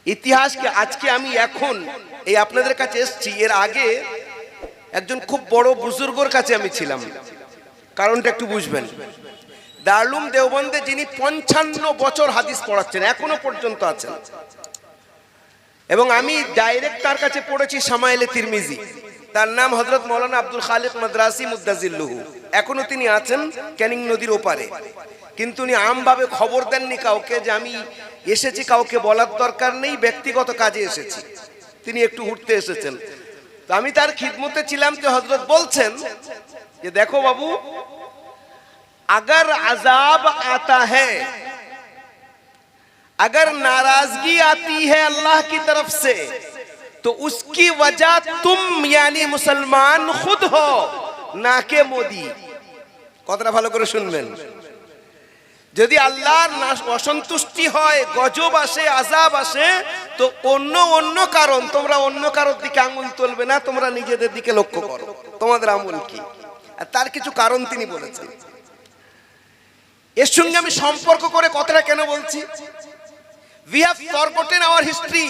ইতিহাসকে আজকে আমি এখন এই আপনাদের কাছে এসেছি। এর আগে একজন খুব বড় বুজুর্গর কাছে আমি ছিলাম, কারণটা একটু বুঝবেন। দারুল দেওবন্দে যিনি 55 বছর হাদিস পড়াচ্ছেন, এখনো পর্যন্ত আছেন, এবং আমি ডাইরেক্ট তার কাছে পড়েছি শামাইলে তিরমিজি। তার নাম হযরত মাওলানা আব্দুল খালিক মাদ্রাসি মুদ্দাজিল্লুহু। এখনো তিনি আছেন ক্যানিং নদীর ওপারে, কিন্তু উনি আমভাবে খবর দেননি কাউকে যে আমি এসেছি, কাউকে বলার দরকার নেই, ব্যক্তিগত কাজে এসেছি। তিনি একটু ঘুরতে এসেছেন, তো আমি তার খিদমতে ছিলাম। যে হযরত বলছেন যে দেখো বাবু, अगर अजाब आता है, अगर नाराजगी आती है अल्लाह की तरफ से, तो उसकी वजह तुम यानी मुसलमान खुद हो, ना के मोदी। কথাটা ভালো করে শুনবেন। যদি আল্লাহর অসন্তুষ্টি হয়, গজব আসে, আযাব আসে, তো অন্য কারণ, তোমরা অন্য কারোর দিকে আঙুল তুলবে না, তোমরা নিজেদের দিকে লক্ষ্য করো, তোমাদের আমল কি। আর তার কিছু কারণ তিনি বলেছেন। এর সঙ্গে আমি সম্পর্ক করে কথাটা কেন বলছি? we have forgotten our history,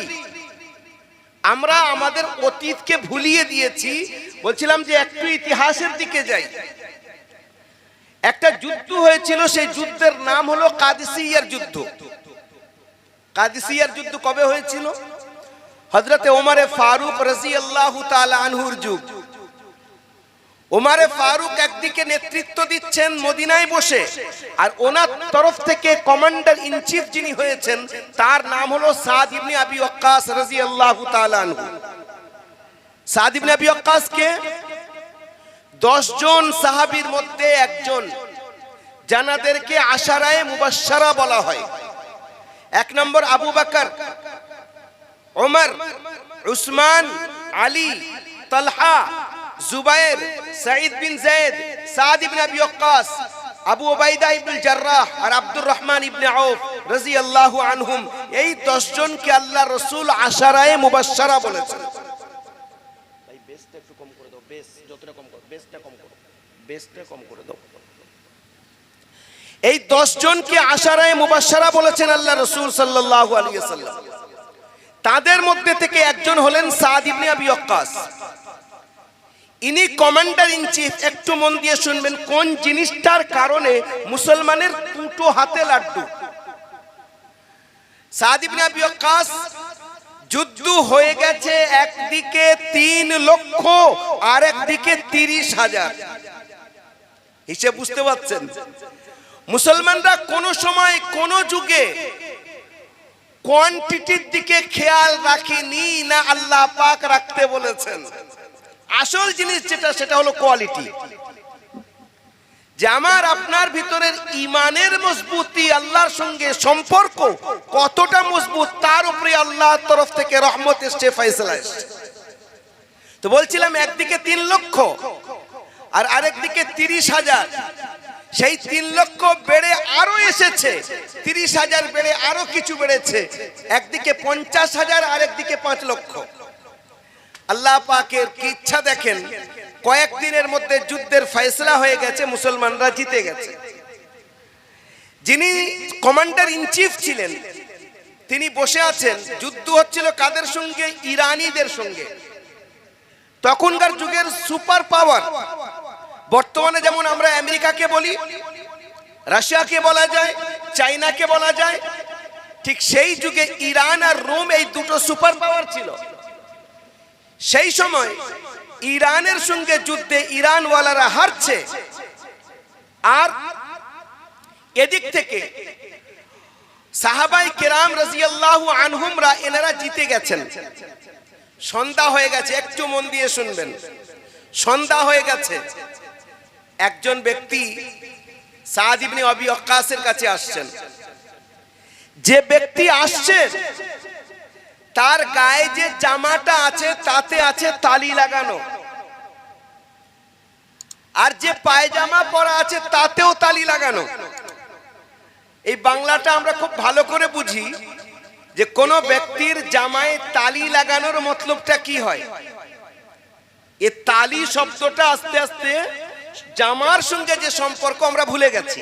আমরা আমাদের অতীতকে ভুলিয়ে দিয়েছি। বলছিলাম যে একটু ইতিহাসের দিকে যাই। একটা যুদ্ধ হয়েছিল, সেই যুদ্ধের নাম হলো কাদিসিয়ার যুদ্ধ। কাদিসিয়ার যুদ্ধ কবে হয়েছিল? হযরতে ওমর ফারুক রাদিয়াল্লাহু তাআলা আনহুর যুগ। ওমরে ফারুক একদিকে নেতৃত্ব দিচ্ছেন মদিনায় বসে, আর ওনার তরফ থেকে কমান্ডার ইন চিফ যিনি হয়েছেন তার নাম হলো সাদ ইবনে আবি ওয়াক্কাস রাদিয়াল্লাহু তাআলা আনহু। সাদ ইবনে আবি ওয়াক্কাস কে 10 জন সাহাবীর মধ্যে একজন, জানাদেরকে আশারায়ে মুবাশশারা বলা হয়। 1 নম্বর আবু বকর, ওমর, উসমান, আলী, তালহা, जुबैर, सईद बिन जैद, साद इब्न अबी वक्कास, আবু উবাইদা ইবনে জাররাহ আর আব্দুর রহমান ইবনে আউফ রাদিয়াল্লাহু আনহুম। এই 10 জনকে আল্লাহ রাসূল আশারায়ে মুবাশশারা বলেছেন। ভাই বেসটা একটু কম করে দাও, বেস যতটা কম করো, বেসটা কম করো, বেসটা কম করে দাও। এই 10 জনকে আশারায়ে মুবাশশারা বলেছেন আল্লাহ রাসূল সাল্লাল্লাহু আলাইহি ওয়াসাল্লাম। তাদের মধ্যে থেকে একজন হলেন সাদ ইবনে আবি ওয়াক্কাস। ইনি কমান্ডার ইন চিফ। একটু মন দিয়ে শুনবেন, কোন জিনিসটার কারণে মুসলমানের দুটো হাতে লাড্ডু। সাদ ইবনে আবি ওয়াক্কাস, যুদ্ধ হয়ে গেছে, একদিকে 3 লক্ষ আর একদিকে 30,000। হিসেব বুঝতে পারছেন? মুসলমানরা কোন সময় কোন যুগে কোয়ান্টিটির দিকে খেয়াল রাখেনি, না আল্লাহ পাক রাখতে বলেছেন। আসল জিনিস যেটা, সেটা হলো কোয়ালিটি। যে আমার আপনার ভিতরের ইমানের মজবুতি, আল্লাহর সঙ্গে সম্পর্ক কতটা মজবুত, তার উপরে আল্লাহর তরফ থেকে রহমত এসছে, ফয়সালা এসছে। তো বলছিলাম একদিকে 3 লক্ষ আর আরেকদিকে 30,000। সেই 3 লক্ষ বেড়ে আরো এসেছে, 30,000 বেড়ে আরো কিছু বেড়েছে, একদিকে 50,000 আর একদিকে 5 লক্ষ। আল্লাহ পাকের কি ইচ্ছা দেখেন, কয়েকদিনের মধ্যে যুদ্ধের ফয়সালা হয়ে গেছে, মুসলমানরা জিতে গেছে। যিনি কমান্ডার ইন চিফ ছিলেন তিনি বসে আছেন। যুদ্ধ হচ্ছিল কাদের সঙ্গে? ইরানিদের সঙ্গে। তখনকার যুগের সুপার পাওয়ার, বর্তমানে যেমন আমরা আমেরিকাকে বলি, রাশিয়াকে বলা যায়, চায়নাকে বলা যায়, ঠিক সেই যুগে ইরান আর রোম এই দুটো সুপার পাওয়ার ছিল। সেই সময় ইরানের সঙ্গে যুদ্ধে ইরানওয়ালারা হারছে, আর এদিক থেকে সাহাবায়ে কেরাম রাদিয়াল্লাহু আনহুমরা এনারা জিতে গেছেন। সন্ধ্যা হয়ে গেছে, একটু মন দিয়ে শুনবেন। সন্ধ্যা হয়ে গেছে, একজন ব্যক্তি সাদ ইবনে আবি ওয়াক্কাসের কাছে আসছেন। যে ব্যক্তি আসছে তার গায়ে যে জামাটা আছে তাতে আছে তালি লাগানো, আর যে পায়জামা পরা আছে তাতেও তালি লাগানো। এই বাংলাটা আমরা খুব ভালো করে বুঝি যে কোন ব্যক্তির জামায় তালি লাগানোর মতলবটা কি হয়। এই তালি শব্দটা আস্তে আস্তে জামার সঙ্গে যে সম্পর্ক আমরা ভুলে গেছি।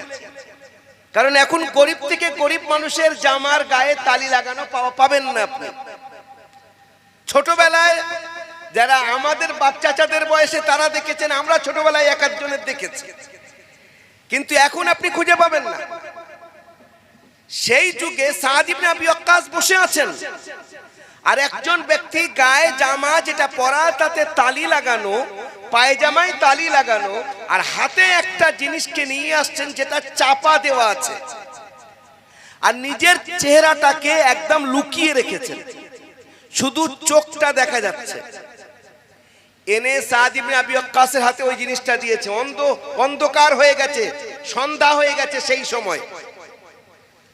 কারণ এখন গরিব থেকে গরিব মানুষের জামার গায়ে তালি লাগানো পাবেন না আপনি। ছোটবেলায় যারা আমাদের বাচ্চাদের বয়সে তারা দেখেছেন, আমরা ছোটবেলায় এক একজনের দেখেছি, কিন্তু এখন আপনি খুঁজে পাবেন না। সেই যুগে সাদ ইবনে আবি ওয়াক্কাস বসে আছেন, আর একজন ব্যক্তি গায়ে জামা যেটা পরা তাতে তালি লাগানো, পায়জামায় তালি লাগানো, আর হাতে একটা জিনিসকে নিয়ে আসছেন যেটা চাপা দেওয়া আছে, আর নিজের চেহারাটাকে একদম লুকিয়ে রেখেছেন, শুধু চোখটা দেখা যাচ্ছে। এনে সাদ ইবনে আবি ওয়াক্কাসের হাতে ওই জিনিসটা দিয়েছে। অন্ধকার হয়ে গেছে, সন্ধ্যা হয়ে গেছে সেই সময়।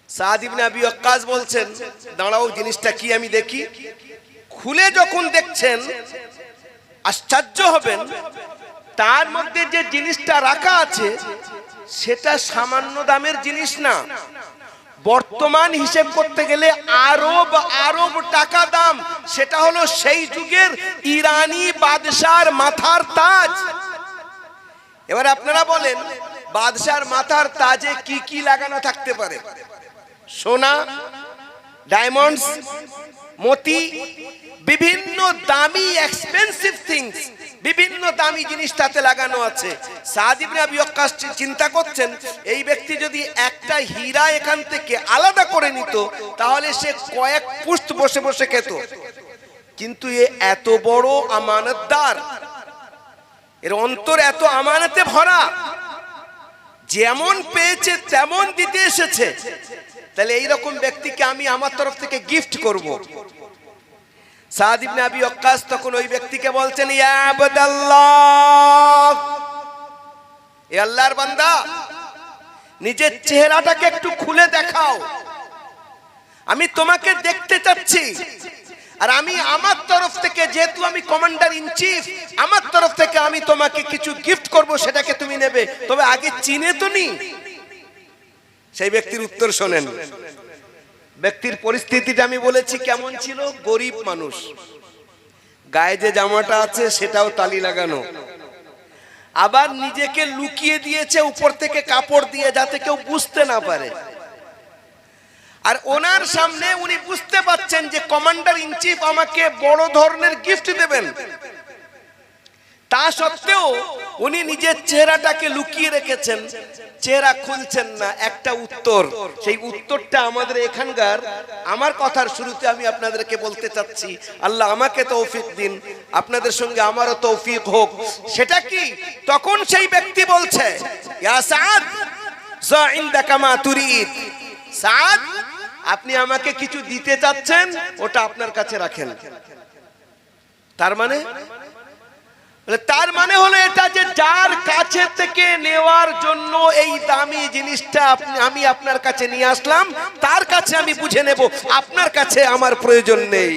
সাদ ইবনে আবি ওয়াক্কাস বলছেন, দাঁড়াও, জিনিসটা কি আমি দেখি। খুলে যখন দেখছেন আশ্চর্য হবেন, তার মধ্যে যে জিনিসটা রাখা আছে সেটা সামান্য দামের জিনিস না, বর্তমান হিসেব করতে গেলে আরব টাকা দাম। সেটা হলো সেই যুগের ইরানি বাদশার মাথার তাজ। এবার আপনারা বলেন, বাদশার মাথার তাজে কি কি লাগানো থাকতে পারে? সোনা, ডায়মন্ডস, মতি, বিভিন্ন দামি এক্সপেন্সিভ থিংস, বিভিন্ন দামি জিনিস তাতে লাগানো আছে। সাদ ইবনে আবি ওয়াক্কাস চিন্তা করছেন, এই ব্যক্তি যদি একটা হীরা এখান থেকে আলাদা করে নিত তাহলে সে কয়েক পুষ্ট বসে বসে খেত। কিন্তু এ এত বড় আমানতদার, এর অন্তর এত আমানতে ভরা, যেমন পেয়েছে তেমন দিতে এসেছে। তাহলে এইরকম ব্যক্তিকে আমি আমার তরফ থেকে গিফট করব। সাদ ইবনে আবি ওয়াক্কাস তখন ওই ব্যক্তিকে বলছেন, ইয়া আবদাল্লাহ, এ আল্লাহর বান্দা, নিজের চেহারাটাকে একটু খুলে দেখাও, আমি তোমাকে দেখতে চাচ্ছি। আর আমি আমার তরফ থেকে, যেহেতু আমি কমান্ডার ইন চিফ, আমার তরফ থেকে আমি তোমাকে কিছু গিফট করব, সেটাকে তুমি নেবে, তবে আগে চিনে তো নি। সেই ব্যক্তির উত্তর শোনেন। ব্যক্তির পরিস্থিতিটা আমি বলেছি কেমন ছিল, গরিব মানুষ, গায়ে যে জামাটা আছে সেটাও তালি লাগানো, আবার নিজেকে লুকিয়ে দিয়েছে উপর থেকে কাপড় দিয়ে যাতে কেউ বুঝতে না পারে। আর ওনার সামনে উনি বুঝতে পাচ্ছেন যে কমান্ডার ইন চিফ আমাকে বড় ধরনের গিফট দেবেন, তা সত্ত্বেও উনি নিজের চেহারাটাকে লুকিয়ে রেখেছেন, চেহারা খুলছেন না। একটা উত্তর, সেই উত্তরটা আমাদের এখানকার, আমার কথার শুরুতে আমি আপনাদেরকে বলতে চাচ্ছি, আল্লাহ আমাকে তৌফিক দিন, আপনাদের সঙ্গে আমারও তৌফিক হোক। সেটা কি? তখন সেই ব্যক্তি বলছে, ইয়া সাদ, যা ইনদাকা মা তুরিদ, সাদ, আপনি আমাকে কিছু দিতে চাচ্ছেন, ওটা আপনার কাছে রাখেন। তার মানে হলো এটা যে যার কাছে থেকে নেওয়ার জন্য এই দামি জিনিসটা আমি আপনার কাছে নিয়ে আসলাম, তার কাছে আমি বুঝে নেব, আপনার কাছে আমার প্রয়োজন নেই।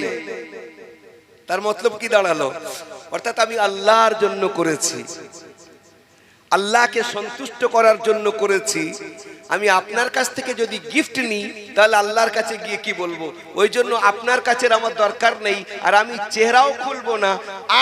তার মতলব কি দাঁড়ালো? অর্থাৎ আমি আল্লাহর জন্য করেছি, আল্লাহকে সন্তুষ্ট করার জন্য করেছি। আমি আপনার কাছ থেকে যদি গিফট নিই তাহলে আল্লাহর কাছে গিয়ে কি বলবো? ওই জন্য আপনার কাছে আমার দরকার নেই, আর আমি চেহারাও খুলবো না।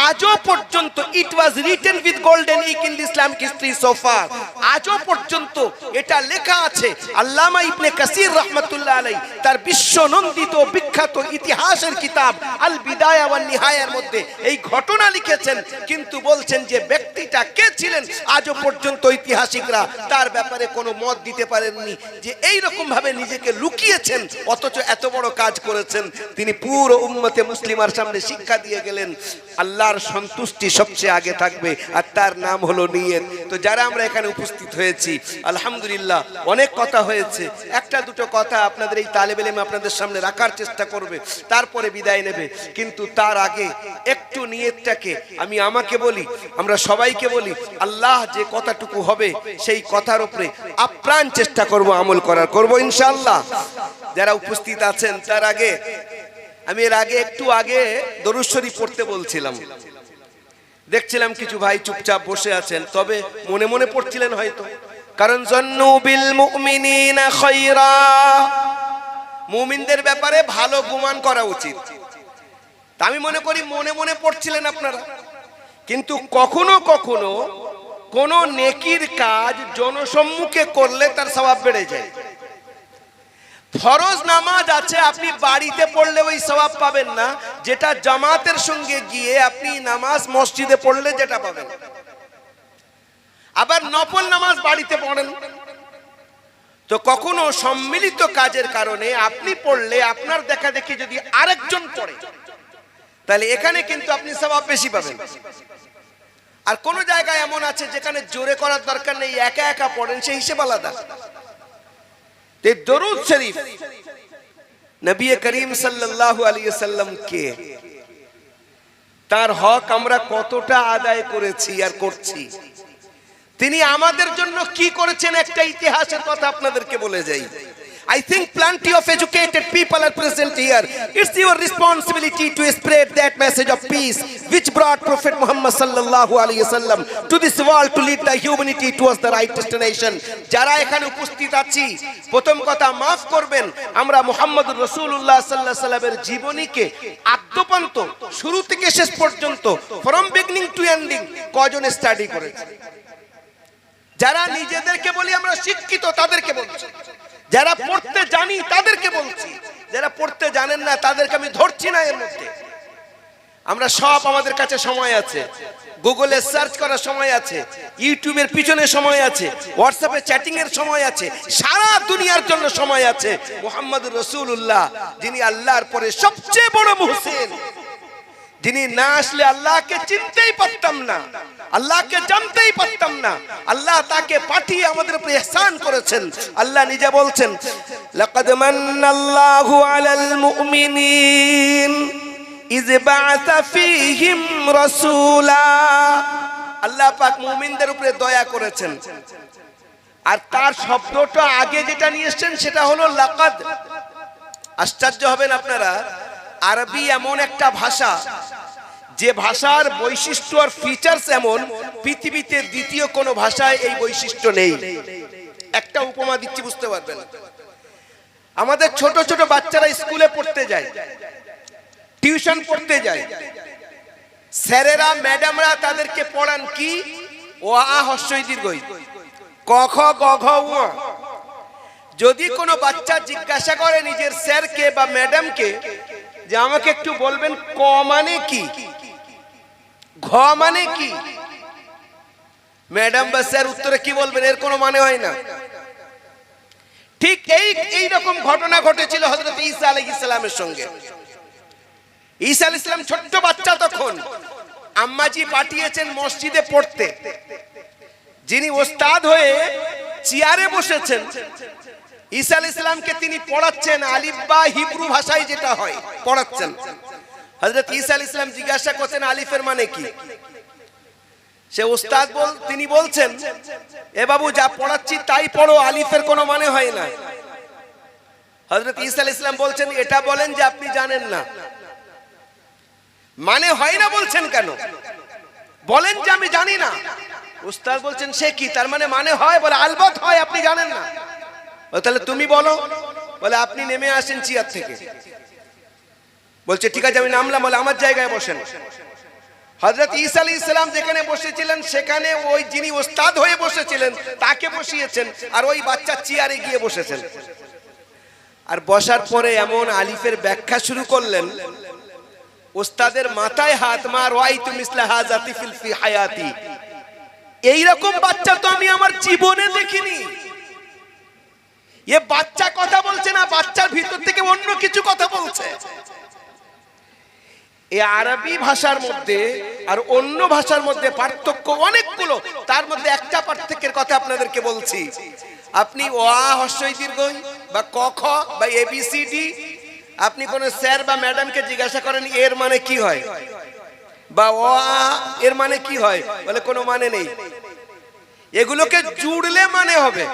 আজও পর্যন্ত it was written with golden ink in Islamic history so far, আজও পর্যন্ত এটা লেখা আছে। আল্লামা ইবনে কাসির রাহমাতুল্লাহ আলাইহি তার বিশ্বনন্দিত বিখ্যাত ইতিহাসের কিতাব আল বিদায়া ওয়ান নিহায়ার মধ্যে এই ঘটনা লিখেছেন, কিন্তু বলছেন যে ব্যক্তিটা কে ছিলেন আজও পর্যন্ত ঐতিহাসিকরা তার ব্যাপারে কোনো মত দিতে পারেননি, যে এই রকম ভাবে নিজেকে লুকিয়েছেন অথচ এত বড় কাজ করেছেন। তিনি পুরো উম্মতে মুসলিমার সামনে শিক্ষা দিয়ে গেলেন আল্লাহর সন্তুষ্টি সবচেয়ে আগে থাকবে, আর তার নাম হলো নিয়ত। তো যারা আমরা এখানে উপস্থিত হয়েছি, আলহামদুলিল্লাহ অনেক কথা হয়েছে, একটা দুটো কথা আপনাদের এই তালেবে ইলম আপনাদের সামনে রাখার চেষ্টা করবে, তারপরে বিদায় নেবে। কিন্তু তার আগে একটু নিয়তটাকে আমি আমাকে বলি, আমরা সবাইকে বলি, আল্লাহ যে কথাটুকু হবে সেই কথার উপরে আপ্রাণ চেষ্টা করব আমল করার, করব ইনশাআল্লাহ। যারা উপস্থিত আছেন তার আগে আমি একটু আগে দরুদ শরীফ পড়তে বলছিলাম, দেখছিলাম কিছু ভাই চুপচাপ বসে আছেন, তবে মনে মনে পড়ছিলেন হয়তো, কারণ জন্নু বিল মুমিনিনা খায়রা, মুমিনদের ব্যাপারে ভালো গুমান করা উচিত। তা আমি মনে করি মনে মনে পড়ছিলেন আপনারা, কিন্তু কখনো কখনো কোন নেকির কাজ জনসম্মুখে করলে তার সওয়াব বেড়ে যায়। ফরজ নামাজ আছে, আপনি বাড়িতে পড়লে ওই সওয়াব পাবেন না যেটা জামাতের সঙ্গে গিয়ে আপনি নামাজ মসজিদে পড়লে যেটা পাবেন। আবার নফল নামাজ বাড়িতে পড়েন তো কখনো সম্মিলিত কাজের কারণে আপনি পড়লে আপনার দেখা দেখি যদি আরেকজন পড়ে তাহলে এখানে কিন্তু আপনি সওয়াব বেশি পাবেন। আর কোন জায়গায় এমন আছে যেখানে জোরে করার দরকার নেই, একা একা পড়েন, সেই হিসেব আলাদা। দরুদ শরীফ নবী করিম সাল্লাল্লাহু আলাইহি ওয়াসাল্লাম কে, তার হক আমরা কতটা আদায় করেছি আর করছি, তিনি আমাদের জন্য কি করেছেন একটা ইতিহাসের কথা আপনাদেরকে বলে যাই। I think plenty of educated people are present here. It's your responsibility to spread that message of peace which brought Prophet Muhammad sallallahu alaihi wasallam to this world to lead the humanity towards the right destination. যারা এখানে উপস্থিত আছি, প্রথম কথা মাফ করবেন, আমরা মুহাম্মদুর রাসূলুল্লাহ সাল্লাল্লাহু আলাইহি সাল্লামের জীবনীকে আদ্যপান্ত শুরু থেকে শেষ পর্যন্ত from beginning to ending কজন স্টাডি করেছি। যারা নিজেদেরকে বলি আমরা শিক্ষিত তাদেরকে বলছি, যারা পড়তে জানি তাদেরকে বলছি, যারা পড়তে জানেন না তাদেরকে আমি ধরছি না। এর মধ্যে আমরা সব, আমাদের কাছে সময় আছে, গুগলে সার্চ করার সময় আছে, ইউটিউবের পিছনে সময় আছে, হোয়াটসঅ্যাপে চ্যাটিং এর সময় আছে, সারা দুনিয়ার জন্য সময় আছে। মুহাম্মদুর রাসূলুল্লাহ যিনি আল্লাহর পরে সবচেয়ে বড় মুহসিন, যিনি না আসলে আল্লাহকে চিনতেই পারতাম না, আল্লাহকে জানতেই পারতাম না, আল্লাহ তাকে পাঠিয়ে আমাদের উপরে ইহসান করেছেন। আল্লাহ নিজে বলছেন লাকাদ মান্নাল্লাহু আলাল মুমিনিন ইয বা'আসা ফীহিম রাসূলা। আল্লাহ পাক মুমিনদের উপরে দয়া করেছেন। আর তার শব্দটা আগে যেটা নিয়ে এসেছেন সেটা হলো লাকাদ। আশ্চর্য হবেন আপনারা, আরবি এমন একটা ভাষা যে ভাষার বৈশিষ্ট্য আর ফিচার্স এমন, পৃথিবীতে দ্বিতীয় কোনো ভাষায় এই বৈশিষ্ট্য নেই। একটা উপমা দিচ্ছি, বুঝতে পারবেন। আমাদের ছোট ছোট বাচ্চারা স্কুলে পড়তে যায়, টিউশন পড়তে যায়, স্যারেরা ম্যাডামরা তাদেরকে পড়ান কি? ও আ হস্যই দীর্ঘই, ক খ গ ঘ উ। যদি কোনো বাচ্চা জিজ্ঞাসা করে নিজের স্যারকে বা ম্যাডামকে যে আমাকে একটু বলবেন ক মানে কি, ঘ মানে কি, ম্যাডাম বা স্যার উত্তরে কি বলবেন? এর কোনো মানে হয় না। ঠিক এই রকম ঘটনা ঘটেছিল হযরত ঈসা আলাইহিস সালামের সঙ্গে। ঈসা আলাইহিস সালাম ছোট্ট বাচ্চা তখন, আম্মাজি পাঠিয়েছেন মসজিদে পড়তে, যিনি ওস্তাদ হয়ে চেয়ারে বসেছেন, ঈসা আলাইহিস সালামকে তিনি পড়াচ্ছেন, আলিফ বা হিব্রু ভাষায় যেটা হয় পড়াচ্ছেন। হযরত ঈসা আলাইহিস সালাম জিজ্ঞাসা করছেন আলিফের মানে কি? সে ওস্তাদ তিনি বলছেন এ বাবু যা পড়াচ্ছি তাই পড়ো, আলিফের কোনো মানে হয় না। হযরত ঈসা আলাইহিস সালাম বলছেন এটা বলেন যে আপনি জানেন না। মানে হয় না বলছেন কেন? বলেন যে আমি জানি না। ওস্তাদ বলছেন সে কি, তার মানে হয়? বলে আলবত হয়, আপনি জানেন না। তাহলে তুমি বলো। বলে আপনি নেমে আসেন চেয়ার থেকে। বলছে ঠিক আছে আমি নামলাম। বলে আমার জায়গায় বসেন। হযরত ঈসা আলাইহিস সালাম যেখানে বসেছিলেন সেখানে ওই যিনি ওস্তাদ হয়ে বসেছিলেন তাকে বসিয়েছেন, আর ওই বাচ্চা চেয়ারে গিয়ে বসেছেন। আর বসার পরে এমন আলিফের ব্যাখ্যা শুরু করলেন, ওস্তাদের মাথায় হাত মার, ওয়াইতু মিসলা হাযাতি ফি হায়াতি। এই রকম বাচ্চা তো আমি আমার জীবনে দেখিনি। এ বাচ্চা কথা বলছে না, বাচ্চার ভিতর থেকে অন্য কিছু কথা বলছে। এই আরবি ভাষার মধ্যে আর অন্য ভাষার মধ্যে পার্থক্য অনেকগুলো। তার মধ্যে একটা পার্থক্যের কথা আপনাদেরকে বলছি। আপনি ও আ হস্যই দীর্ঘই বা ক খ বা এবিসিডি, আপনি কোন স্যার বা ম্যাডামকে জিজ্ঞাসা করেন এর মানে কি হয়, বা ও আ এর মানে কি হয়, বলে কোনো মানে নেই। এগুলোকে জুড়লে মানে হবে।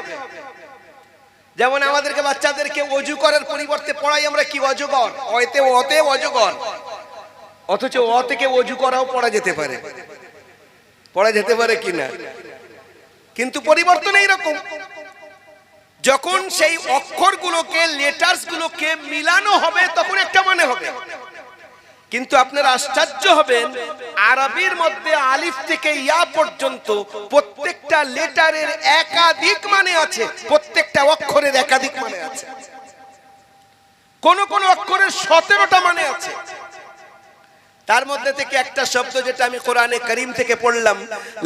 যেমন আমাদেরকে বাচ্চাদেরকে ওযু করার পরিবর্তে পড়াই আমরা কি অজগর, অতে অতে অজগর, অথচ অ থেকে ওযু করাও পড়া যেতে পারে কিনা, কিন্তু পরিবর্তন এইরকম। যখন সেই অক্ষরগুলোকে লেটার্স গুলোকে মিলানো হবে তখন একটা মানে হবে। কিন্তু আপনারা আশ্চর্য হবেন, আরবির মধ্যে আলিফ থেকে ইয়া পর্যন্ত প্রত্যেকটা লেটারের একাধিক মানে আছে, প্রত্যেকটা অক্ষরের একাধিক মানে আছে। কোন কোন অক্ষরের 17টা মানে আছে। তার মধ্যে থেকে একটা শব্দ যেটা আমি কোরআনে কারীম থেকে পড়লাম,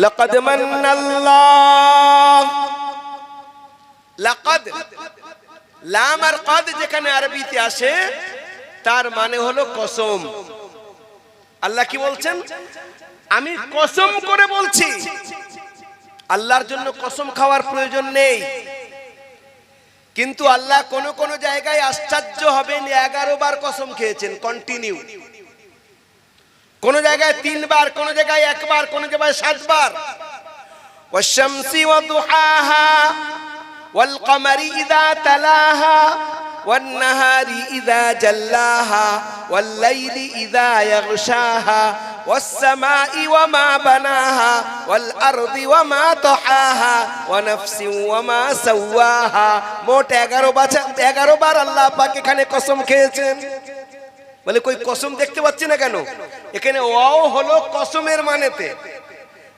লাকাদ মান্নাল্লাহ। লাকাদ, লাম আর কাদ যেখানে আরবিতে আসে তার মানে হলো কসম। আল্লাহ কি বলছেন? আমি কসম করে বলছি। আল্লাহর জন্য কসম খাওয়ার প্রয়োজন নেই, কিন্তু আল্লাহ কোন কোন জায়গায় আশ্চর্য হবেন 11 বার কসম খেয়েছেন কন্টিনিউ। কোন জায়গায় 3 বার, কোন জায়গায় 1 বার, কোন জায়গায় 7 বার। ওয়াশ-শামসি ওয়া-দুহাহা ওয়াল-কমারি ইযা তালাহা ওয়ান-নাহারি ইযা জাল্লাহা ওয়াল-লাইলি ইযা ইয়াগশাহা ওয়াস-সামাই ওয়া-মা বানাহা ওয়াল-আরদি ওয়া-মা তাহাহা ওয়া-নাফসিন ওয়া-মা সাওয়াহা। মোট 11 বার আল্লাহ পাক এখানে কসম খেয়েছেন। বলে কই কসম দেখতে পাচ্ছি না কেন? এখানে ওয়াও হলো কসমের মানেতে,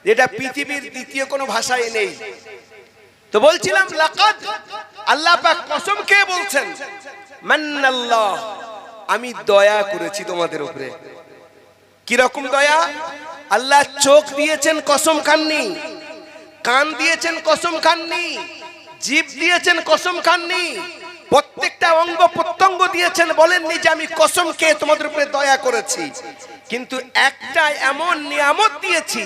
যেটা পৃথিবীর দ্বিতীয় কোনো ভাষায় নেই। তো বলছিলাম লাকাদ, আল্লাহ পাক কসম খেয়ে বলছেন মান্নাল্লাহ, আমি দয়া করেছি তোমাদের উপরে। কি রকম দয়া? আল্লাহ চোখ দিয়েছেন, কসম খাননি। কান দিয়েছেন, কসম খাননি। জিভ দিয়েছেন, কসম খাননি। প্রত্যেকটা অঙ্গ প্রত্যঙ্গ দিয়েছেন, বলেননি যে আমি কসম খেয়ে তোমাদের উপরে দয়া করেছি। কিন্তু একটা এমন নিয়ামত দিয়েছি,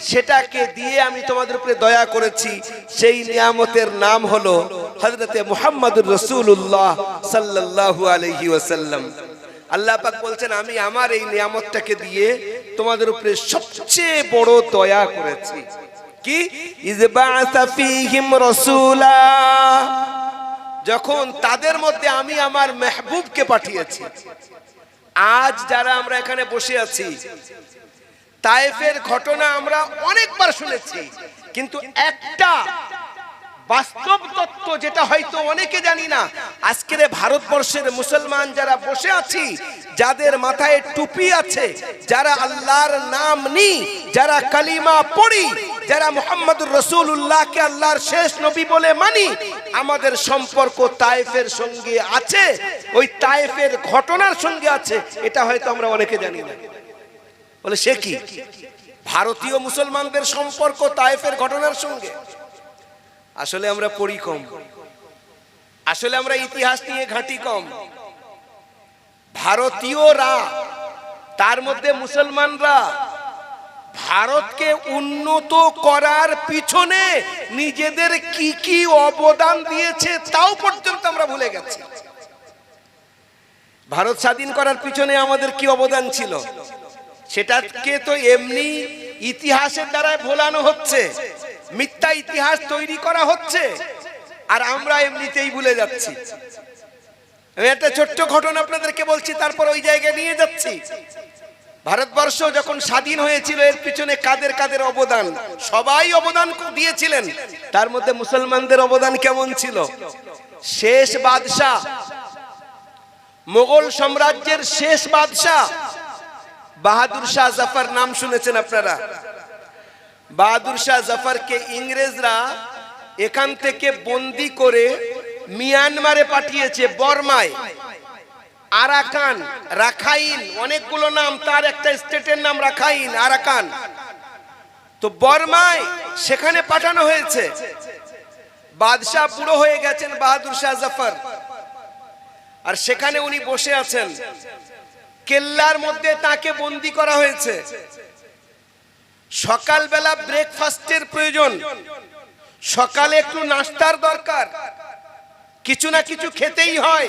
সেটাকে দিয়ে আমি তোমাদের উপরে দয়া করেছি। সেই নিয়ামতের নাম হলো হযরতে মুহাম্মদুর রাসূলুল্লাহ সাল্লাল্লাহু আলাইহি ওয়াসাল্লাম। আল্লাহ পাক বলছেন আমি আমার এই নিয়ামতটাকে দিয়ে তোমাদের উপরে সবচেয়ে বড় দয়া করেছি। কি? ইযবাআসা ফীহিম রাসূলা, যখন তাদের মধ্যে আমি আমার মেহবুবকে পাঠিয়েছি। আজ যারা আমরা এখানে বসে আছি, তায়েফের ঘটনা আমরা অনেকবার শুনেছি, কিন্তু একটা বাস্তব তত্ত্ব যেটা হয়তো অনেকে জানি না। আজকের ভারতবর্ষের মুসলমান যারা বসে আছি, যাদের মাথায় টুপি আছে, যারা আল্লাহর নাম নিই, যারা কালিমা পড়ি, যারা মুহাম্মদুর রাসূলুল্লাহকে আল্লাহর শেষ নবী বলে মানি, আমাদের সম্পর্ক তায়েফের সঙ্গে আছে, ওই তায়েফের ঘটনার সঙ্গে আছে। এটা হয়তো আমরা অনেকে জানি না। বলে সে কি? ভারতীয় মুসলমানদের সম্পর্ক তায়েফের ঘটনার সঙ্গে। আসলে আমরা পড়ি কম, আসলে আমরা ইতিহাস নিয়ে ঘাঁটি কম। ভারতীয়রা, তার মধ্যে মুসলমানরা, ভারতকে উন্নত করার পিছনে নিজেদের কি কি অবদান দিয়েছে তাও পর্যন্ত আমরা ভুলে গেছি। ভারত স্বাধীন করার পিছনে আমাদের কি অবদান ছিল, সেটাকে তো এমনি ইতিহাসের দ্বারা ভোলানো হচ্ছে, মিথ্যা ইতিহাস তৈরি করা হচ্ছে, আর আমরা এমনিতেই ভুলে যাচ্ছি। আমি একটা ছোট্ট ঘটনা আপনাদেরকে বলছি, তারপর ওই জায়গায় নিয়ে যাচ্ছি। ভারতবর্ষ যখন স্বাধীন হয়েছিল, এর পিছনে কাদের কাদের অবদান? সবাই অবদান দিয়েছিলেন। তার মধ্যে মুসলমানদের অবদান কেমন ছিল? শেষ বাদশাহ, মুঘল সাম্রাজ্যের শেষ বাদশাহ বাহাদুর শাহ জাফর, নাম শুনেছেন আপনারা? বাহাদুর শাহ জাফরকে ইংরেজরা এখান থেকে বন্দি করে মিয়ানমারে পাঠিয়েছে, বর্মায়। আরাকান, রাখাইন, অনেকগুলো নাম, তার একটা স্টেটের নাম রাখাইন, আরাকান। তো বর্মায় সেখানে পাঠানো হয়েছে। বাদশাহ বুড়ো হয়ে গেছেন বাহাদুর শাহ জাফর, আর সেখানে উনি বসে আছেন। কেল্লার মধ্যে তাকে বন্দি করা হয়েছে। সকালবেলা ব্রেকফাস্টের প্রয়োজন, সকালে একটু নাস্তার দরকার, কিছু না কিছু খেতেই হয়।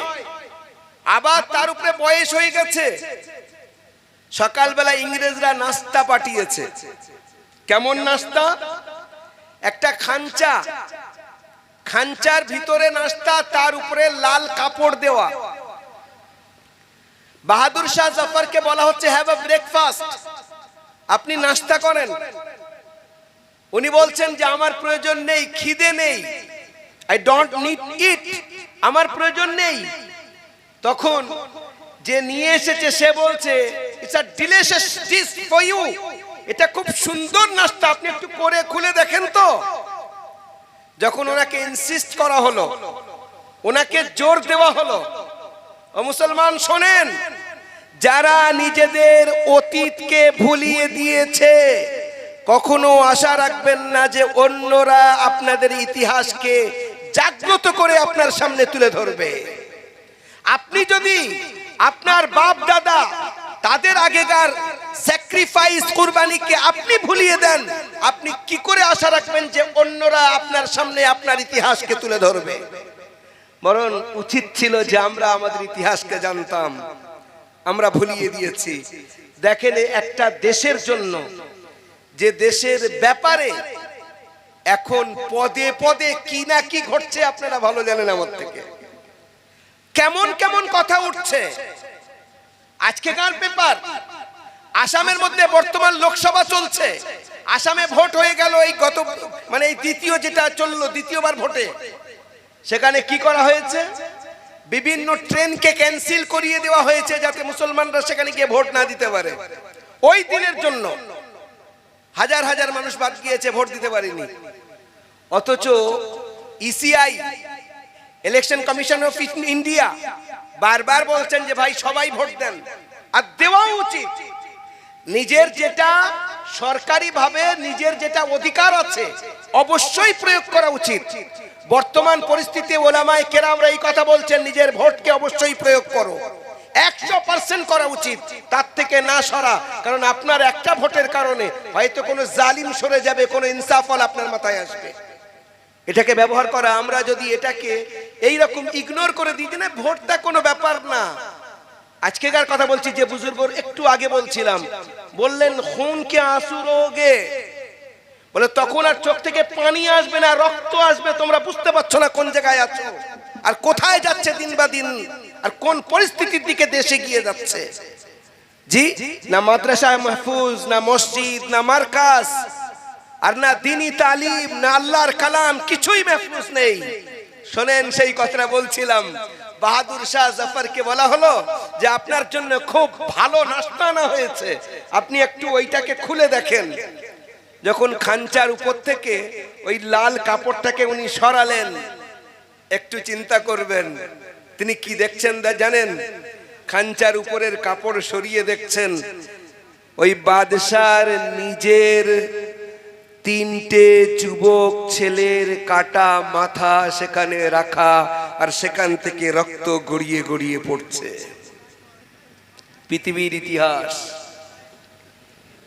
আবার তার উপরে বয়স হয়ে গেছে। সকালবেলা ইংরেজরা নাস্তা পাঠিয়েছে। কেমন নাস্তা? একটা খাঞ্চা, খাঞ্চার ভিতরে নাস্তা, তার উপরে লাল কাপড় দেওয়া। বাহাদুর শাহ জাফরকে বলা হচ্ছে হ্যাভ আ ব্রেকফাস্ট, আপনি নাস্তা করেন। উনি বলছেন যে আমার প্রয়োজন নেই, খিদে নেই, আই ডোন্ট নিড ইট, আমার প্রয়োজন নেই। তখন যে নিয়ে এসেছে সে বলছে it's a delicious dish for you, এটা খুব সুন্দর নাস্তা, আপনি একটু করে খুলে দেখেন তো। যখন ওনাকে ইনসিস্ট করা হলো, ওনাকে জোর দেওয়া হলো, ও মুসলমান শোনেন, যারা নিজেদের অতীতকে ভুলিয়ে দিয়েছে কখনো আশা রাখবেন না যে অন্যরা আপনাদের ইতিহাসকে জাগ্রত করে আপনার সামনে তুলে ধরবে। আপনি যদি আপনার বাপ দাদা তাদের আগেকার স্যাক্রিফাইস কুরবানিকে আপনি ভুলিয়ে দেন, আপনি কি করে আশা রাখবেন যে অন্যরা আপনার সামনে আপনার ইতিহাসকে তুলে ধরবে? বরং উচিত ছিল যে আমরা আমাদের ইতিহাসকে জানতাম, আমরা ভুলিয়ে দিয়েছি। দেখেন একটা দেশের জন্য, যে দেশের ব্যাপারে এখন পদে পদে কি না কি ঘটছে আপনারা ভালো জানেন আমার থেকে। কেমন কেমন কথা উঠছে। আজকেকার পেপার, আসামের মধ্যে বর্তমান লোকসভা চলছে, আসামে ভোট হয়ে গেল এই গত মানে এই দ্বিতীয় যেটা চললো, দ্বিতীয়বার ভোটে সেখানে কি করা হয়েছে, বিভিন্ন ট্রেনকে ক্যান্সেল করিয়ে দেওয়া হয়েছে যাতে মুসলমানরা সেখানে গিয়ে ভোট না দিতে পারে। ওই দিনের জন্য হাজার হাজার মানুষ বাদ গিয়েছে, ভোট দিতে পারেনি। অথচ ECI, election commission of India বারবার বলছেন যে ভাই সবাই ভোট দেন, আর দেওয়া উচিত। নিজের যেটা সরকারি ভাবে নিজের যেটা অধিকার আছে অবশ্যই প্রয়োগ করা উচিত। বর্তমান পরিস্থিতি ওলামায়ে কেরামরা এই কথা বলছেন, নিজের ভোটকে অবশ্যই প্রয়োগ করো, 100% করা উচিত, তার থেকে না সরা। কারণ আপনার একটা ভোটের কারণে হয়তো কোনো জালিম সরে যাবে, কোনো ইনসাফল আপনার মাথায় আসবে। এটাকে ব্যবহার করা, আমরা যদি এটাকে এইরকম ইগনোর করে দিই না, ভোটটা কোনো ব্যাপার না। আজকেকার কথা বলছি, যে বুজুর্গ একটু আগে বলছিলাম, বললেন খুন কে আঁসু রোগে, বলে তখন আর চোখ থেকে পানি আসবে না, রক্ত আসবে। তোমরা বুঝতে পারছো না কোন জায়গায় আছো আর কোথায় যাচ্ছে দিন বা দিন, আর কোন পরিস্থিতির দিকে দেশে গিয়ে যাচ্ছে। জি, না মাদ্রাসা মাহফুজ, না মসজিদ, না মার্কাজ, আর না দিনী তালিম, না আল্লাহর কালাম, কিছুই মাহফুজ নেই। শোনেন, সেই কথাটা বলছিলাম, বাহাদুর শাহ জাফরকে বলা হলো যে আপনার জন্য খুব ভালো নাস্তা আনা হয়েছে, আপনি একটু ওইটাকে খুলে দেখেন। যখন খাঞ্চার উপর থেকে ওই লাল কাপড়টাকে উনি সরালেন, একটু চিন্তা করবেন তিনি কি দেখছেন জানেন? খাঞ্চার উপরের কাপড় সরিয়ে দেখছেন ওই বাদশার নিজের 3টে যুবক ছেলের কাটা মাথা সেখানে রাখা, আর সেখান থেকে রক্ত গড়িয়ে গড়িয়ে পড়ছে। পৃথিবীর ইতিহাস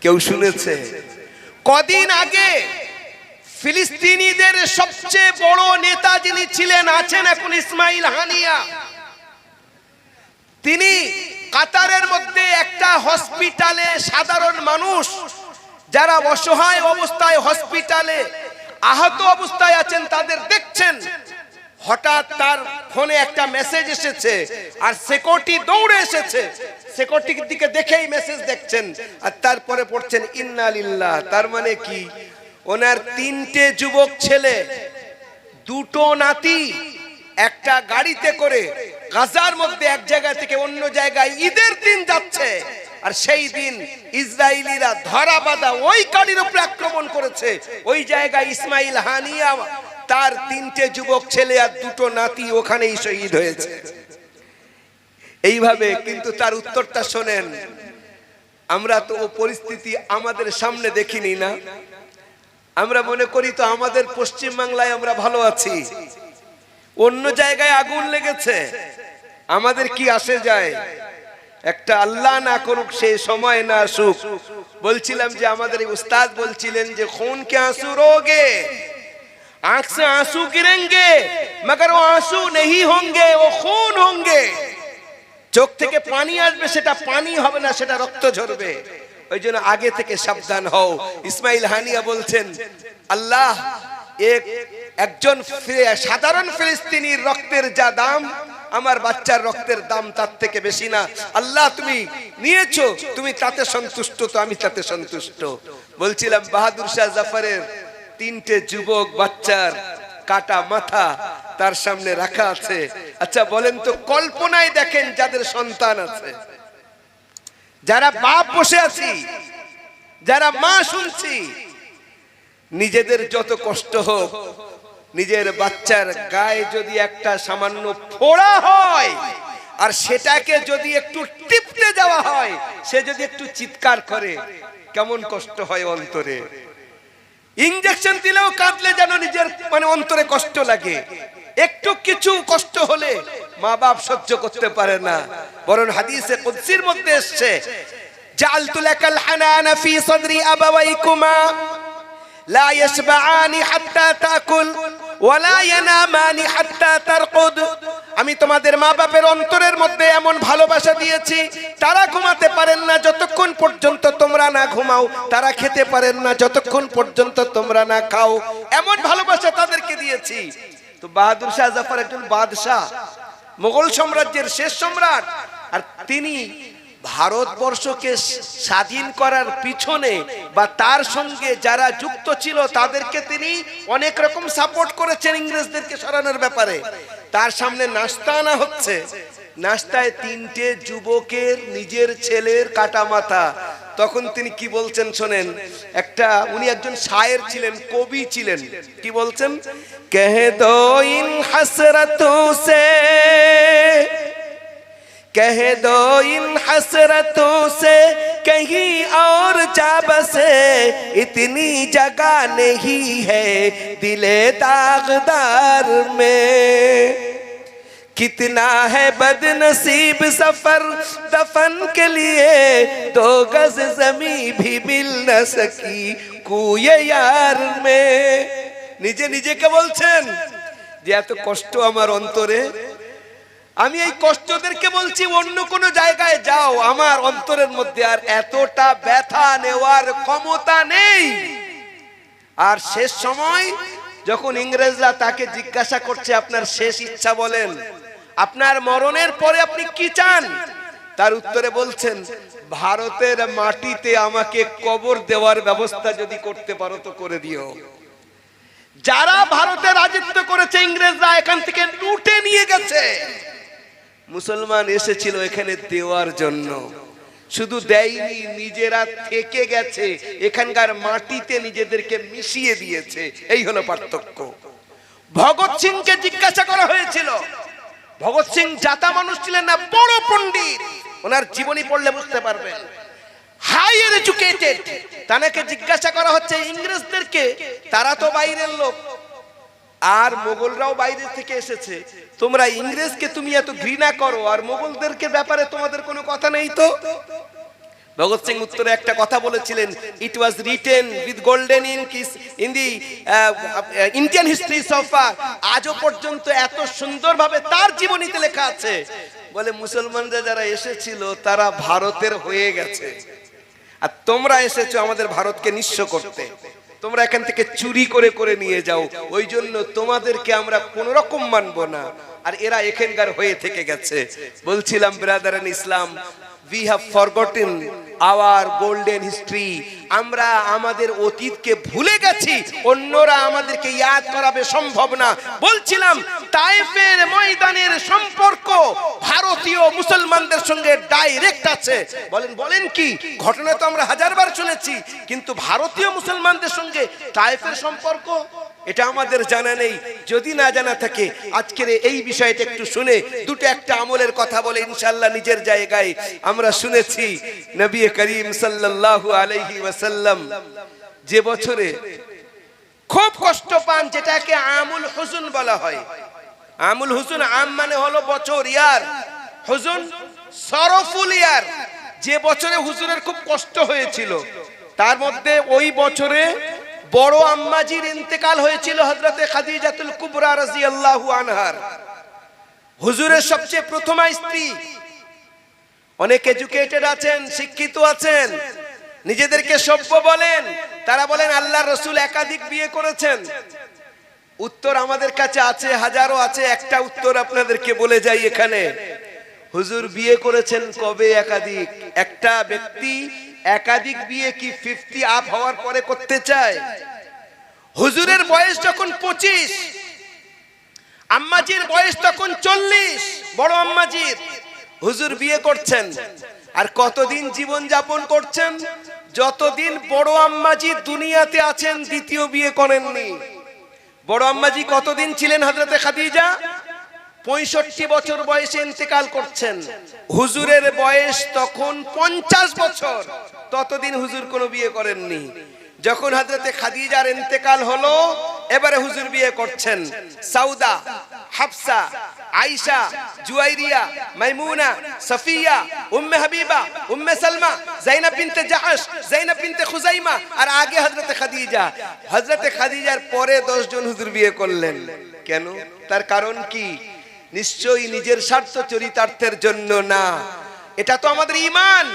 কেউ শুনেছে? কদিন আগে ফিলিস্তিনিদের সবচেয়ে বড় নেতা যিনি ছিলেন, আছেন এখন, ইসমাইল হানিয়া, তিনি কাতারের মধ্যে একটা হসপিটালে সাধারণ মানুষ যারা অসহায় অবস্থায় হসপিটালে আহত অবস্থায় আছেন তাদের দেখছেন। হঠাৎ তার ফোনে একটা মেসেজ এসেছে, আর সিকিউরিটি দৌড়ে এসেছে, সিকিউরিটির দিকে দেখেই মেসেজ দেখছেন, আর তারপরে পড়ছেন ইন্না লিল্লাহ। তার মানে কি, ওনার 3টে যুবক ছেলে, 2টো নাতি একটা গাড়িতে করে গাজার মধ্যে এক জায়গা থেকে অন্য জায়গায় ঈদের দিন যাচ্ছে, আর সেই দিন ইসরায়েলিরা ধরা বাঁধা ওই গাড়ির উপরে আক্রমণ করেছে। ওই জায়গায় ইসমাইল হানিয়া, তার 3টে যুবক ছেলে আর 2টো নাতি ওখানেই শহীদ হয়েছে। এইভাবে কিন্তু তার উত্তরটা শোনেন, আমরা তো ও পরিস্থিতি আমাদের সামনে দেখিনি না, আমরা মনে করি তো আমাদের পশ্চিম বাংলায় আমরা ভালো আছি, অন্য জায়গায় আগুন লেগেছে, আমাদের কি আসে যায়? একটা আল্লাহ না করুক সেই সময় না আসুক। বলছিলাম যে আমাদের এই উস্তাদ বলছিলেন যে খুন কে आंसू रोगे, आंख से आंसू गिरेंगे मगर वो आंसू नहीं होंगे, वो खून होंगे। চোখ থেকে পানি আসবে, সেটা পানি হবে না, সেটা রক্ত ঝরবে। ওই জন্য আগে থেকে সাবধান হও। ইসমাইল হানিয়া বলছেন, আল্লাহ একজন সাধারণ ফিলিস্তিনির রক্তের যা দাম, আমার বাচ্চার রক্তের দাম তার থেকে বেশি না। আল্লাহ তুমি নিয়েছো, তুমি তাতে সন্তুষ্ট, তো আমি তাতে সন্তুষ্ট। বলছিলাম বাহাদুর শাহ জাফরের 3টে যুবক বাচ্চার কাটা মাথা তার সামনে রাখা আছে। আচ্ছা বলেন তো, কল্পনায় দেখেন যাদের সন্তান আছে, যারা বাপ বসে আছি, যারা মা শুনছি, নিজেদের যত কষ্ট হোক, নিজের বাচ্চার গায়ে যদি একটা সামান্য ফোড়া হয়, আর সেটাকে যদি একটু টিপতে যাওয়া হয়, সে যদি একটু চিৎকার করে, কেমন কষ্ট হয় অন্তরে। ইনজেকশন দিলেও কাঁদলে যেন নিজের মানে অন্তরে কষ্ট লাগে। একটু কিছু কষ্ট হলে মা বাপ সহ্য করতে পারে না, বরং হাদিসে কুদসির মধ্যে এসেছে, জাআলতু লাকাল হানানা ফি সাদরি আবাওয়াইকুমা লা ইয়াশবাআনি হাত্তা তাকুল ওয়া লা ইয়ানামানি হাত্তা তারকুদ। আমি তোমাদের মা বাপের অন্তরের মধ্যে এমন ভালোবাসা দিয়েছি, তারা ঘুমাতে পারেন না যতক্ষণ পর্যন্ত তোমরা না ঘুমাও, তারা খেতে পারেন না যতক্ষণ পর্যন্ত তোমরা না খাও। এমন ভালোবাসা তাদেরকে দিয়েছি। তো বাহাদুর শাহ জাফর একজন বাদশাহ, মুঘল সাম্রাজ্যের শেষ সম্রাট, আর তিনি ভারতবর্ষকে স্বাধীন করার পিছনে বা তার সঙ্গে যারা যুক্ত ছিল তাদেরকে তিনি অনেক রকম সাপোর্ট করেছেন ইংরেজদেরকে সরানোর ব্যাপারে। তার সামনে নাস্তা আনা হচ্ছে, নাস্তায় 3টে যুবকের নিজের ছেলের কাটা মাথা। তখন তিনি কি বলছেন শোনেন, উনি একজন শায়ের ছিলেন, কবি ছিলেন। কি বলছেন, কহ দো ইন হসরতোं से, कह दो इन हसरतों से कहीं और जा बसे, इतनी जगह नहीं है दिले दागदार में, कितना है बदनसीब सफर दफन के लिए, 2 गज जमी भी मिल न सकी कुए यार में। নিজে নিজেকে বলছেন যে এত কষ্ট আমার অন্তরে, আমি এই কষ্টদেরকে বলছি অন্য কোন জায়গায় যাও, আমার অন্তরের মধ্যে আর এতটা ব্যথা নেওয়ার ক্ষমতা নেই। আর শেষ সময় যখন ইংরেজরা তাকে জিজ্ঞাসা করছে আপনার শেষ ইচ্ছা বলেন, আপনার মরণের পরে আপনি কি চান, তার উত্তরে বলছেন ভারতের মাটিতে আমাকে কবর দেওয়ার ব্যবস্থা যদি করতে পারো তো করে দিও। যারা ভারতে রাজত্ব করেছে ইংরেজরা এখান থেকে লুটে নিয়ে গেছে, মুসলমান এসেছিল এখানে দেওয়ার জন্য, শুধু দেয়নি, নিজেরা থেকে গেছে, এখানকার মাটিতে নিজেদেরকে মিশিয়ে দিয়েছে। এই হলো পার্থক্য। ভগৎ সিংকে জিজ্ঞাসা করা হয়েছিল, ভগৎ সিং জাতা মানুষ ছিলেন না, বড় পণ্ডিত, ওনার জীবনী পড়লে বুঝতে পারবেন, হাইয়ার এডুকেটেড। তাকে জিজ্ঞাসা করা হচ্ছে ইংরেজদেরকে, তারা তো বাইরের লোক আর মোগলরাও বাইরে থেকে এসেছে, তোমরা ইংরেজকে তুমি এত ঘৃণা করো আর মোগলদেরকে ব্যাপারে তোমাদের কোনো কথা নেই তো? ভগৎ সিং উত্তরে একটা কথা বলেছিলেন, it was written with golden ink in the Indian history so far. আজও পর্যন্ত এত সুন্দরভাবে তার জীবনীতে লেখা আছে, বলে মুসলমানরা যারা এসেছিল তারা ভারতের হয়ে গেছে, আর তোমরা এসেছো আমাদের ভারতকে নিঃস্ব করতে, তোমরা এখান থেকে চুরি করে করে নিয়ে যাও, ওই জন্য তোমাদেরকে আমরা কোন রকম মানবো না। আর এরা এখানকার হয়ে থেকে গেছে। বলছিলাম brother in Islam, we have forgotten our golden history, আমরা আমাদের অতীতকে ভুলে গেছি, অন্যরা আমাদেরকে ইয়াদ করাবে সম্ভব না। বলছিলাম তায়েফের ময়দানের সম্পর্ক ভারতীয় মুসলমানদের সঙ্গে ডাইরেক্ট আছে। বলেন কি ঘটনা তো আমরা হাজারবার শুনেছি, কিন্তু ভারতীয় মুসলমানদের সঙ্গে তায়েফের সম্পর্ক এটা আমাদের জানা নেই। যদি না জানা থাকে আজকের এই বিষয়টা একটু শুনে দুটো একটা আমলের কথা বলে ইনশাআল্লাহ নিজের জায়গায়। আমরা শুনেছি নবী করিম সাল্লাল্লাহু আলাইহি ওয়াসাল্লাম যে বছরে খুব কষ্ট পান, যেটাকে আমুল হুজুন বলা হয়। আমুল হুজুন, আম মানে হলো বছর, ইয়ার, হুজুন সরফুল ইয়ার। যে বছরে হুজুরের খুব কষ্ট হয়েছিল, তার মধ্যে ওই বছরে বড় আম্মাজির ইন্তেকাল হয়েছিল, হযরতে খাদিজাতুল কুবরা রাদিয়াল্লাহু আনহার, হুজুরের সবচেয়ে প্রথমা স্ত্রী। অনেক এডুকেটেড আছেন, শিক্ষিত আছেন, নিজেদেরকে সভ্য বলেন, তারা বলেন আল্লাহর রাসূল একাধিক বিয়ে করেছেন। উত্তর আমাদের কাছে আছে, হাজারো আছে। একটা উত্তর আপনাদেরকে বলে যাই এখানে, হুজুর বিয়ে করেছেন কবে একাধিক? একটা ব্যক্তি একাধিক বিয়ে কি 50 আপ হওয়ার পরে করতে চায়? হুজুরের বয়স যখন 25, আম্মাজির বয়স তখন 40, বড় আম্মাজির। হুজুর বিয়ে করছেন আর কতদিন জীবন যাপন করছেন? যতদিন বড় আম্মাজি দুনিয়াতে আছেন, দ্বিতীয় বিয়ে করেননি। বড় আম্মাজি কতদিন ছিলেন হযরতে খাদিজা? 65 বছর বয়সে ইন্তেকাল করছেন। হুজুরের বয়স তখন 50 বছর। ততদিন হুজুর কোনো বিয়ে করেননি। যখন হযরতে খাদিজার ইন্তেকাল হলো, এবারে হুজুর বিয়ে করছেন। সাউদা, হাফসা, আয়েশা, জুয়াইরিয়া, মাইমুনা, সাফিয়া, উম্মে হাবিবা, উম্মে সালমা, যায়েনব বিনতে জাহশ, যায়েনব বিনতে খুজাইমা, আর আগে হযরতে খাদিজা। হযরতে খাদিজার পরে 10 জন হুজুর বিয়ে করলেন। কেন? তার কারণ কি? নিশ্চয়ই নিজের স্বার্থ চরিতার্থের জন্য না। এটা তো আমাদের ঈমান।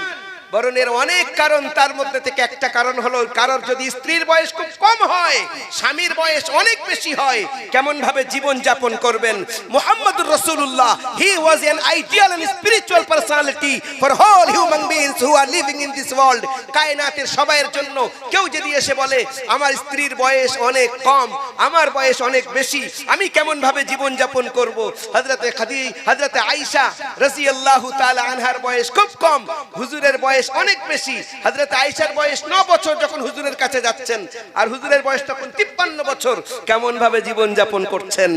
বরং এর অনেক কারণ। তার মধ্যে থেকে একটা কারণ হলো, কারোর যদি স্ত্রীর বয়স খুব কম হয়, স্বামীর বয়স অনেক বেশি হয়, কেমন ভাবে জীবন যাপন করবেন। মুহাম্মদুর রাসূলুল্লাহ, he was an ideal and spiritual personality for whole human beings who are living in this world. কায়নাতের সবাইয়ের জন্য কেউ যদি এসে বলে আমার স্ত্রীর বয়স অনেক কম, আমার বয়স অনেক বেশি, আমি কেমন ভাবে জীবন যাপন করব। হযরতে আয়েশা রাদিয়াল্লাহু তাআলা আনহার বয়স খুব কম, হুজুরের বয়স অনেক বেশি। হযরত আয়েশার বয়স 9 বছর যখন হুজুরের কাছে যাচ্ছেন, আর হুজুরের বয়স তখন 53 বছর। কেমন ভাবে জীবন যাপন করছেন।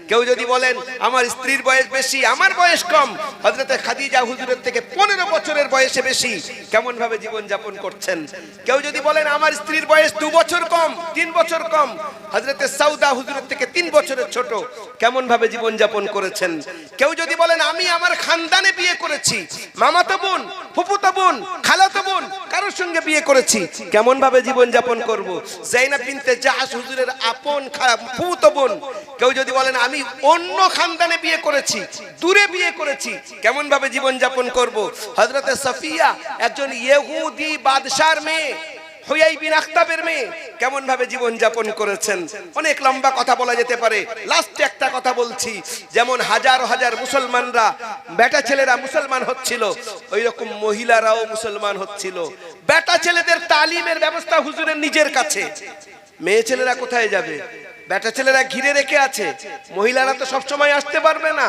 কেউ যদি বলেন আমার স্ত্রীর বয়স বেশি, আমার বয়স কম, হযরত খাদিজা হুজুরের থেকে 15 বছরের বয়সে বেশি, কেমন ভাবে জীবন যাপন করছেন। কেউ যদি বলেন আমার স্ত্রীর বয়স 2 বছর কম, 3 বছর কম, হযরত সাউদা হুজুরের থেকে 3 বছরের ছোট, কেমন ভাবে জীবন যাপন করেছেন। কেউ যদি বলেন আমি আমার খানদানে বিয়ে করেছি, মামাতো বোন, ফুফুতো বোন, খালাতো বোন, কারোর সঙ্গে বিয়ে করেছি, কেমন ভাবে জীবন যাপন করব। যায়েনব বিনতে জাহশ হুজুরের আপন ফুফুতো বোন। কেউ যদি বলেন আমি অন্য খানদানে বিয়ে করেছি, দূরে বিয়ে করেছি, কেমন ভাবে জীবন যাপন করব। হযরত সাফিয়া একজন ইহুদি বাদশার মেয়ে, হুয়াই বিন আখতাবের মেয়ে, কেমন ভাবে জীবন যাপন করেছেন। অনেক লম্বা কথা বলা যেতে পারে, লাস্টে একটা কথা বলছি। যেমন হাজার হাজার মুসলমানরা, বেটা ছেলেরা মুসলমান হচ্ছিল, ওই রকম মহিলারাও মুসলমান হচ্ছিল। বেটা ছেলেদের তালিমের ব্যবস্থা হুজুরের নিজের কাছে। মেয়ে ছেলেরা কোথায় যাবে? বেটা ছেলেরা ঘিরে রেখে আছে, মহিলারা তো সব সময় আসতে পারবে না।